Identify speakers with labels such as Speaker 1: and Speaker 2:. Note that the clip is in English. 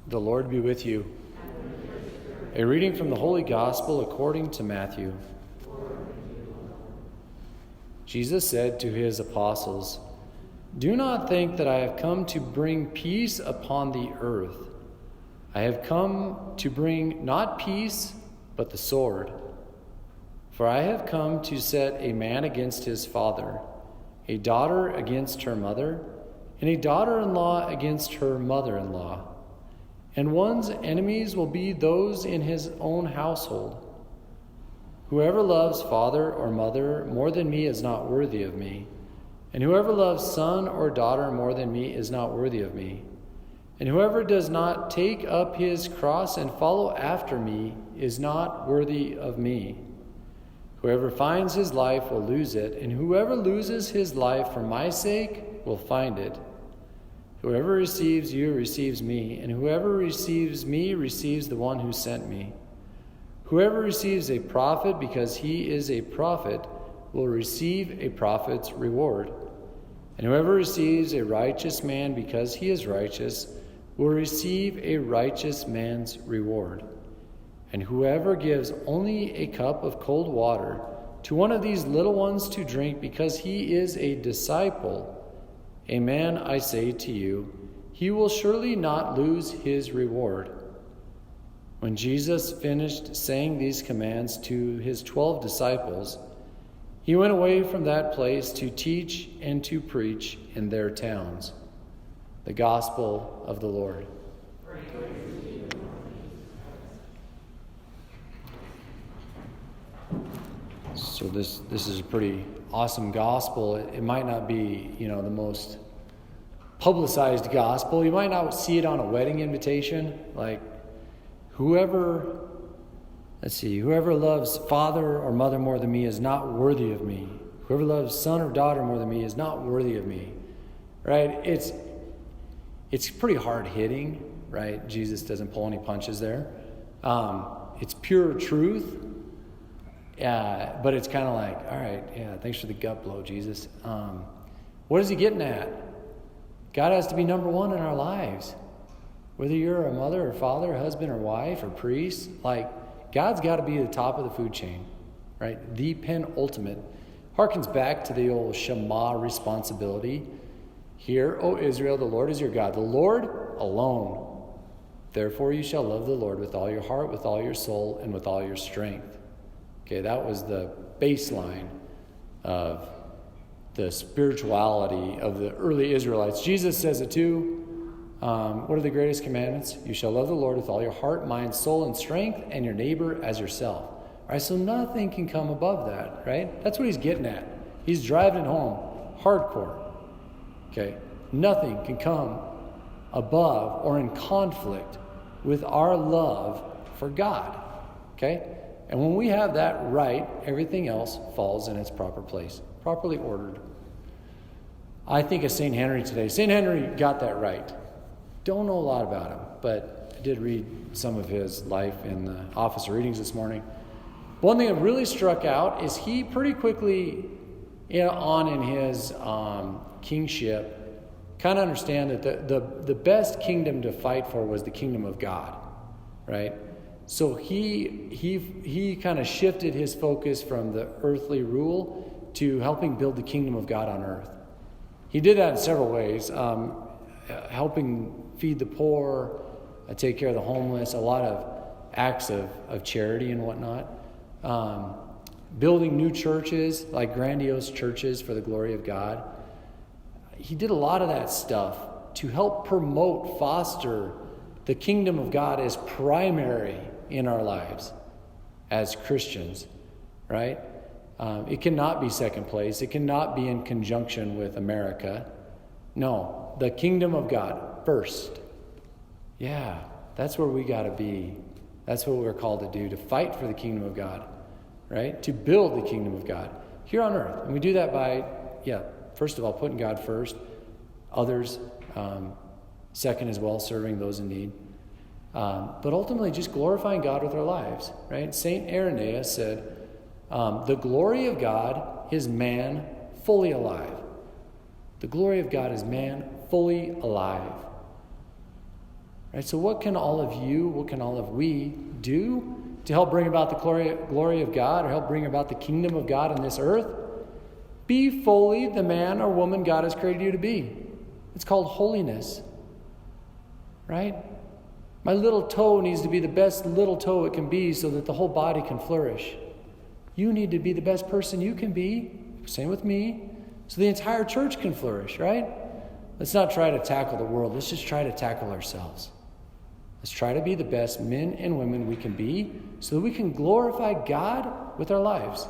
Speaker 1: The Lord be with you. A reading from the Holy Gospel according to Matthew. Jesus said to his apostles, "Do not think that I have come to bring peace upon the earth. I have come to bring not peace, but the sword. For I have come to set a man against his father, a daughter against her mother, and a daughter-in-law against her mother-in-law. And one's enemies will be those in his own household. Whoever loves father or mother more than me is not worthy of me, and whoever loves son or daughter more than me is not worthy of me. And whoever does not take up his cross and follow after me is not worthy of me. Whoever finds his life will lose it, and whoever loses his life for my sake will find it. Whoever receives you receives me, and whoever receives me receives the one who sent me. Whoever receives a prophet because he is a prophet will receive a prophet's reward. And whoever receives a righteous man because he is righteous will receive a righteous man's reward. And whoever gives only a cup of cold water to one of these little ones to drink because he is a disciple, amen, I say to you, he will surely not lose his reward." When Jesus finished saying these commands to his 12 disciples, he went away from that place to teach and to preach in their towns. The Gospel of the Lord. So this is a pretty awesome gospel. It might not be, the most publicized gospel. You might not see it on a wedding invitation. Like, whoever loves father or mother more than me is not worthy of me. Whoever loves son or daughter more than me is not worthy of me. Right? It's pretty hard hitting, right? Jesus doesn't pull any punches there. It's pure truth. But it's kind of like, all right, thanks for the gut blow, Jesus. What is he getting at? God has to be number one in our lives. Whether you're a mother or father, husband or wife or priest, God's got to be the top of the food chain, right? The penultimate. Harkens back to the old Shema responsibility. Hear, O Israel, the Lord is your God, the Lord alone. Therefore you shall love the Lord with all your heart, with all your soul, and with all your strength. Okay, that was the baseline of the spirituality of the early Israelites. Jesus says it too. What are the greatest commandments? You shall love the Lord with all your heart, mind, soul, and strength, and your neighbor as yourself. All right, so nothing can come above that, right? That's what he's getting at. He's driving it home hardcore. Okay, nothing can come above or in conflict with our love for God. Okay? And when we have that right, everything else falls in its proper place, properly ordered. I think of St. Henry today. St. Henry got that right. Don't know a lot about him, but I did read some of his life in the office of readings this morning. One thing that really struck out is he pretty quickly, on in his kingship, kind of understand that the best kingdom to fight for was the kingdom of God, right? So he kind of shifted his focus from the earthly rule to helping build the kingdom of God on earth. He did that in several ways, helping feed the poor, take care of the homeless, a lot of acts of charity and whatnot, building new churches, like grandiose churches for the glory of God. He did a lot of that stuff to help promote, foster the kingdom of God as primary in our lives as Christians, right? It cannot be second place. It cannot be in conjunction with America. No, the kingdom of God first. Yeah, that's where we got to be. That's what we're called to do, to fight for the kingdom of God, right? To build the kingdom of God here on earth. And we do that by, first of all, putting God first, others second as well, serving those in need. But ultimately just glorifying God with our lives, right? St. Irenaeus said, the glory of God is man fully alive. The glory of God is man fully alive. Right? So what can all of we do to help bring about the glory of God, or help bring about the kingdom of God in this earth? Be fully the man or woman God has created you to be. It's called holiness. Right? My little toe needs to be the best little toe it can be so that the whole body can flourish. You need to be the best person you can be. Same with me. So the entire church can flourish, right? Let's not try to tackle the world. Let's just try to tackle ourselves. Let's try to be the best men and women we can be so that we can glorify God with our lives.